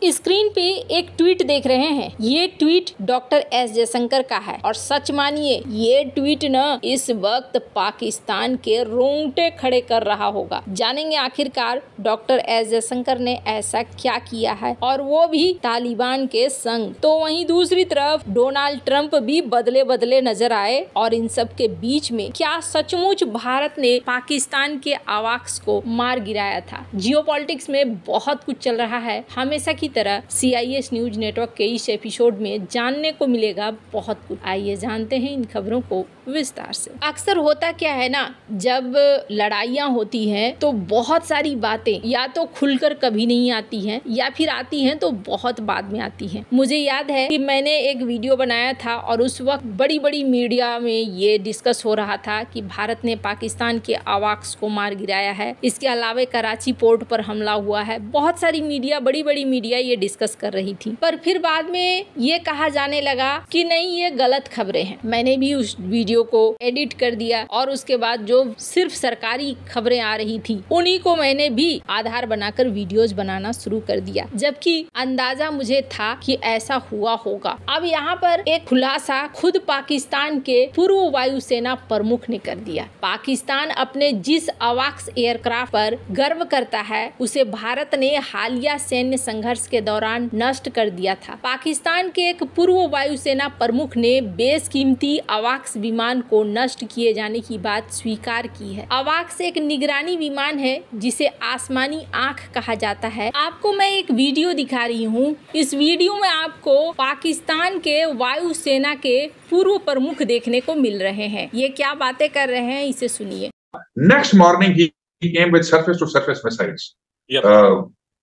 Screen पे एक tweet देख रहे हैं। ये ट्वीट डॉक्टर एस जयशंकर का है और सच मानिए ये ट्वीट न इस वक्त पाकिस्तान के रोंगटे खड़े कर रहा होगा। जानेंगे आखिरकार डॉक्टर एस जयशंकर ने ऐसा क्या किया है और वो भी तालिबान के संग। तो वहीं दूसरी तरफ डोनाल्ड ट्रंप भी बदले बदले नजर आए और इन सब के बीच में क्या सचमुच भारत ने पाकिस्तान के आवाक्स को मार गिराया था। जियोपॉलिटिक्स में बहुत कुछ चल रहा है। हमेशा की तरह CIS न्यूज नेटवर्क के इस एपिसोड में जानने को मिलेगा बहुत कुछ। आइए जानते हैं इन खबरों को विस्तार से। अक्सर होता क्या है ना, जब लड़ाइयाँ होती हैं तो बहुत सारी बातें या तो खुलकर कभी नहीं आती हैं या फिर आती हैं तो बहुत बाद में आती हैं। मुझे याद है कि मैंने एक वीडियो बनाया था और उस वक्त बड़ी बड़ी मीडिया में ये डिस्कस हो रहा था कि भारत ने पाकिस्तान के आवाक्स को मार गिराया है। इसके अलावा कराची पोर्ट पर हमला हुआ है। बहुत सारी मीडिया, बड़ी बड़ी मीडिया ये डिस्कस कर रही थी, पर फिर बाद में ये कहा जाने लगा कि नहीं, ये गलत खबरें हैं। मैंने भी उस वीडियो को एडिट कर दिया और उसके बाद जो सिर्फ सरकारी खबरें आ रही थी उन्हीं को मैंने भी आधार बनाकर वीडियोस बनाना शुरू कर दिया, जबकि अंदाजा मुझे था कि ऐसा हुआ होगा। अब यहाँ पर एक खुलासा खुद पाकिस्तान के पूर्व वायुसेना प्रमुख ने कर दिया। पाकिस्तान अपने जिस अवाक्स एयरक्राफ्ट पर गर्व करता है उसे भारत ने हालिया सैन्य संघर्ष के दौरान नष्ट कर दिया था। पाकिस्तान के एक पूर्व वायुसेना प्रमुख ने बेशकीमती अवाक्स विमान को नष्ट किए जाने की बात स्वीकार की है। अवाक्स एक निगरानी विमान है जिसे आसमानी आंख कहा जाता है। आपको मैं एक वीडियो दिखा रही हूँ। इस वीडियो में आपको पाकिस्तान के वायुसेना के पूर्व प्रमुख देखने को मिल रहे हैं। ये क्या बातें कर रहे हैं, इसे सुनिए। नेक्स्ट मॉर्निंग ही came with surface to surface missiles.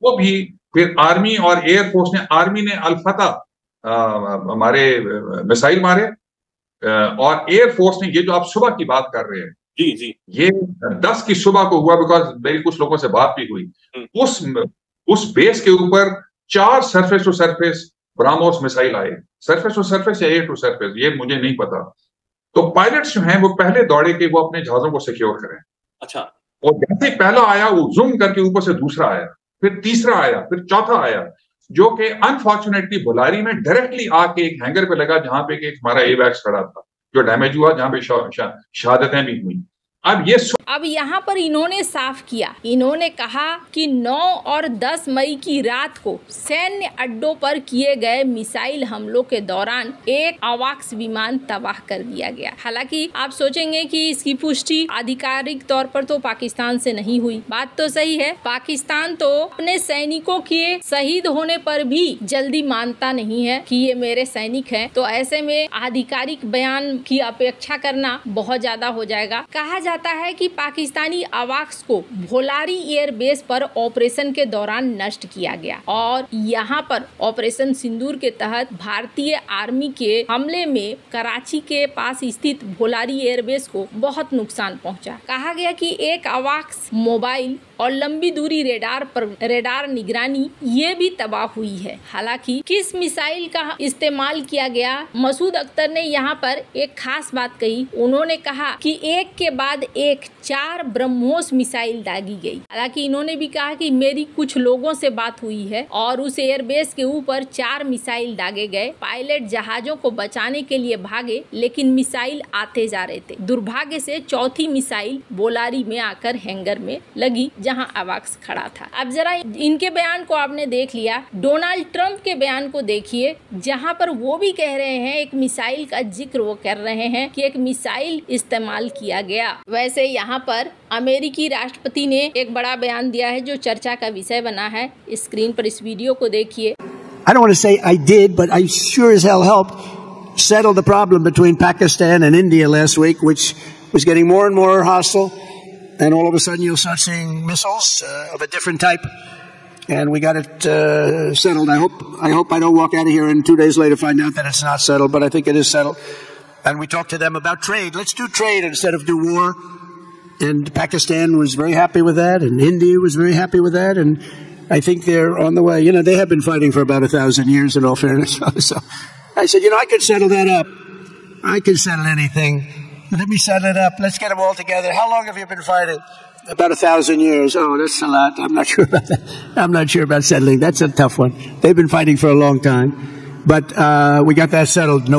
वो भी फिर आर्मी और एयरफोर्स ने, आर्मी ने अल-फतह हमारे मिसाइल मारे और एयरफोर्स ने, ये जो आप सुबह की बात कर रहे हैं जी जी, ये 10 की सुबह को हुआ, बिकॉज मेरी कुछ लोगों से बात भी हुई। उस बेस के ऊपर 4 surface to surface BrahMos missile आए। सरफेस टू सरफेस या एयर टू सरफेस ये मुझे नहीं पता। तो पायलट्स जो हैं वो पहले दौड़े कि वो अपने जहाजों को सिक्योर करें। अच्छा। और जैसे पहला आया वो जूम करके ऊपर से दूसरा आया, फिर तीसरा आया, फिर चौथा आया, जो कि अनफॉर्चुनेटली बुलारी में डायरेक्टली आके एक हैंगर पे लगा जहां पे एक हमारा एवैक्स खड़ा था जो डैमेज हुआ, जहां पे शहादतें भी हुई। अब यहाँ पर इन्होंने साफ किया, इन्होंने कहा कि 9 और 10 मई की रात को सैन्य अड्डों पर किए गए मिसाइल हमलों के दौरान एक अवाक्स विमान तबाह कर दिया गया। हालांकि आप सोचेंगे कि इसकी पुष्टि आधिकारिक तौर पर तो पाकिस्तान से नहीं हुई। बात तो सही है, पाकिस्तान तो अपने सैनिकों के शहीद होने पर भी जल्दी मानता नहीं है कि ये मेरे सैनिक हैं। तो ऐसे में आधिकारिक बयान की अपेक्षा करना बहुत ज्यादा हो जाएगा। कहा जाता है कि पाकिस्तानी अवाक्स को भोलारी एयरबेस पर ऑपरेशन के दौरान नष्ट किया गया और यहाँ पर ऑपरेशन सिंदूर के तहत भारतीय आर्मी के हमले में कराची के पास स्थित भोलारी एयरबेस को बहुत नुकसान पहुंचा। कहा गया कि एक अवाक्स मोबाइल और लंबी दूरी रेडार निगरानी ये भी तबाह हुई है। हालांकि किस मिसाइल का इस्तेमाल किया गया, मसूद अख्तर ने यहाँ पर एक खास बात कही। उन्होंने कहा कि एक के बाद एक 4 ब्रह्मोस मिसाइल दागी गई। हालांकि इन्होंने भी कहा कि मेरी कुछ लोगों से बात हुई है और उस एयरबेस के ऊपर 4 मिसाइल दागे गए। पायलट जहाजों को बचाने के लिए भागे लेकिन मिसाइल आते जा रहे थे। दुर्भाग्य से चौथी मिसाइल बोलारी में आकर हैंगर में लगी जहां अवाक्स खड़ा था। अब जरा इनके बयान को आपने देख लिया, डोनाल्ड ट्रंप के बयान को देखिए जहां पर वो भी कह रहे हैं, एक मिसाइल का जिक्र वो कर रहे हैं कि एक मिसाइल इस्तेमाल किया गया। वैसे यहाँ पर अमेरिकी राष्ट्रपति ने एक बड़ा बयान दिया है जो चर्चा का विषय बना है। स्क्रीन पर इस वीडियो को देखिए। I don't want to say I did, but I sure as hell helped settle the problem between Pakistan and India last week, which was getting more and more hostile. And all of a sudden you'll start seeing missiles of a different type. And we got it settled. I hope I don't walk out of here and 2 days later find out that it's not settled, but I think it is settled. And we talked to them about trade. Let's do trade instead of do war. And Pakistan was very happy with that, and India was very happy with that, and I think they're on the way. You know, they have been fighting for about 1,000 years, in all fairness. So I said, you know, I could settle that up. I can settle anything. Let me settle it up. Let's get them all together. How long have you been fighting? About 1,000 years. Oh, that's a lot. I'm not sure about that. I'm not sure about settling. That's a tough one. They've been fighting for a long time. But we got that settled.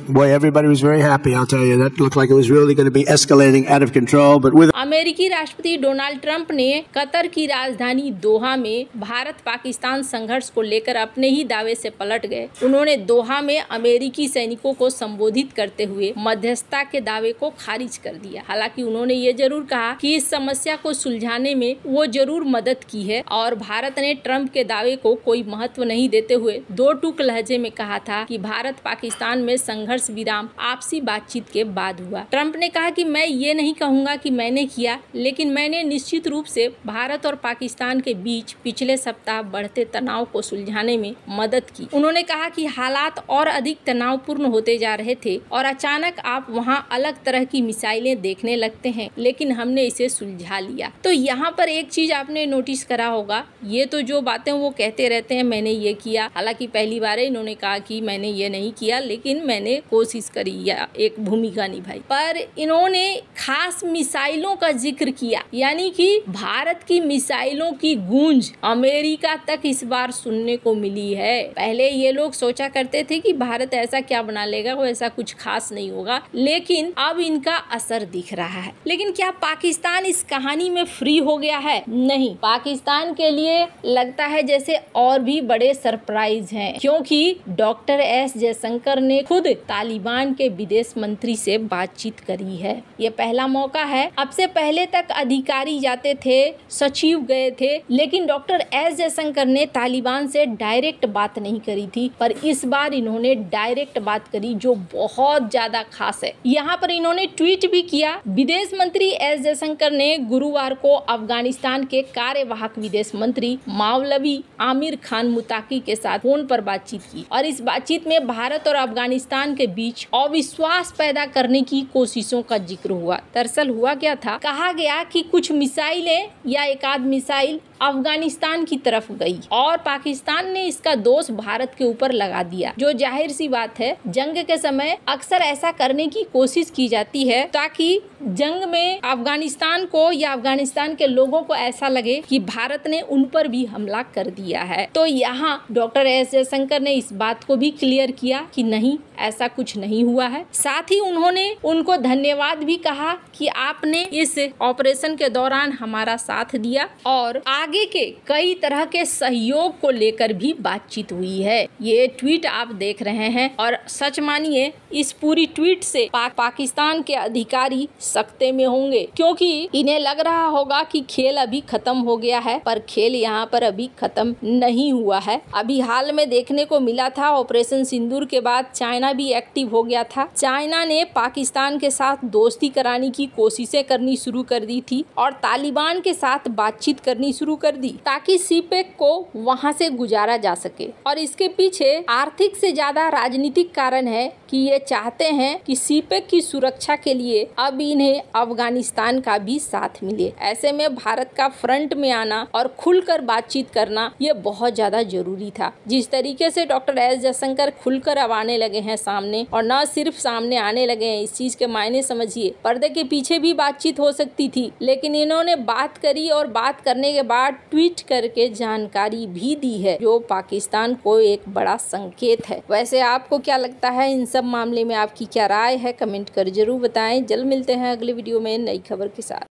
Boy, everybody was very happy, I'll tell you. That looked like it was really going to be escalating out of control. But with अमेरिकी राष्ट्रपति Donald Trump ने Qatar की राजधानी दोहा में भारत पाकिस्तान संघर्ष को लेकर अपने ही दावे से पलट गए। उन्होंने दोहा में अमेरिकी सैनिकों को संबोधित करते हुए मध्यस्थता के दावे को खारिज कर दिया। हालांकि उन्होंने ये जरूर कहा कि इस समस्या को सुलझाने में वो जरूर मदद की है और भारत ने ट्रंप के दावे को कोई महत्व नहीं देते हुए दो टूक लहजे में कहा था कि भारत पाकिस्तान में संघर्ष विराम आपसी बातचीत के बाद हुआ। ट्रंप ने कहा कि मैं ये नहीं कहूंगा कि मैंने किया, लेकिन मैंने निश्चित रूप से भारत और पाकिस्तान के बीच पिछले सप्ताह बढ़ते तनाव को सुलझाने में मदद की। उन्होंने कहा कि हालात और अधिक तनावपूर्ण होते जा रहे थे और अचानक आप वहां अलग तरह की मिसाइलें देखने लगते हैं, लेकिन हमने इसे सुलझा लिया। तो यहाँ पर एक चीज आपने नोटिस करा होगा, ये तो जो बातें वो कहते रहते हैं मैंने ये किया, हालांकि पहली बार इन्होंने कहा कि मैंने ये नहीं किया, लेकिन मैंने कोशिश करी या एक भूमिका निभाई। पर इन्होंने खास मिसाइलों का जिक्र किया, यानी कि भारत की मिसाइलों की गूंज अमेरिका तक इस बार सुनने को मिली है। पहले ये लोग सोचा करते थे कि भारत ऐसा क्या बना लेगा, वो ऐसा कुछ खास नहीं होगा, लेकिन अब इनका असर दिख रहा है। लेकिन क्या पाकिस्तान इस कहानी में फ्री हो गया है? नहीं, पाकिस्तान के लिए लगता है जैसे और भी बड़े सरप्राइज हैं, क्योंकि डॉक्टर एस जयशंकर ने खुद तालिबान के विदेश मंत्री से बातचीत करी है। ये पहला मौका है। अब से पहले तक अधिकारी जाते थे, सचिव गए थे, लेकिन डॉक्टर एस जयशंकर ने तालिबान से डायरेक्ट बात नहीं करी थी, पर इस बार इन्होंने डायरेक्ट बात करी, जो बहुत ज्यादा खास है। यहाँ पर इन्होंने ट्वीट भी किया। विदेश मंत्री एस जयशंकर ने गुरुवार को अफगानिस्तान के कार्यवाहक विदेश मंत्री मौलवी आमिर खान मुताकी के साथ फोन पर बातचीत की और इस बातचीत में भारत और अफगानिस्तान के बीच अविश्वास पैदा करने की कोशिशों का जिक्र हुआ। दरअसल हुआ क्या था, कहा गया कि कुछ मिसाइलें या एक आध मिसाइल अफगानिस्तान की तरफ गई और पाकिस्तान ने इसका दोष भारत के ऊपर लगा दिया, जो जाहिर सी बात है। जंग के समय अक्सर ऐसा करने की कोशिश की जाती है ताकि जंग में अफगानिस्तान को या अफगानिस्तान के लोगों को ऐसा लगे कि भारत ने उन पर भी हमला कर दिया है। तो यहाँ डॉक्टर एस जयशंकर ने इस बात को भी क्लियर किया कि नहीं, ऐसा कुछ नहीं हुआ है। साथ ही उन्होंने उनको धन्यवाद भी कहा कि आपने इस ऑपरेशन के दौरान हमारा साथ दिया और आगे के कई तरह के सहयोग को लेकर भी बातचीत हुई है। ये ट्वीट आप देख रहे हैं और सच मानिए इस पूरी ट्वीट से पाकिस्तान के अधिकारी सकते में होंगे, क्योंकि इन्हें लग रहा होगा कि खेल अभी खत्म हो गया है, पर खेल यहाँ पर अभी खत्म नहीं हुआ है। अभी हाल में देखने को मिला था, ऑपरेशन सिंदूर के बाद चाइना भी एक्टिव हो गया था। चाइना ने पाकिस्तान के साथ दोस्ती कराने की कोशिशें करनी शुरू कर दी थी और तालिबान के साथ बातचीत करनी शुरू कर दी ताकि सीपेक को वहां से गुजारा जा सके। और इसके पीछे आर्थिक से ज्यादा राजनीतिक कारण है कि ये चाहते हैं कि सीपेक की सुरक्षा के लिए अब इन्हें अफगानिस्तान का भी साथ मिले। ऐसे में भारत का फ्रंट में आना और खुलकर बातचीत करना ये बहुत ज्यादा जरूरी था। जिस तरीके से डॉक्टर एस जयशंकर खुलकर अब आने लगे हैं सामने, और न सिर्फ सामने आने लगे हैं, इस चीज के मायने समझिए, पर्दे के पीछे भी बातचीत हो सकती थी, लेकिन इन्होंने बात करी और बात करने के बाद ट्वीट करके जानकारी भी दी है, जो पाकिस्तान को एक बड़ा संकेत है। वैसे आपको क्या लगता है इन सब मामले में, आपकी क्या राय है? कमेंट कर जरूर बताएं। जल्द मिलते हैं अगले वीडियो में नई खबर के साथ।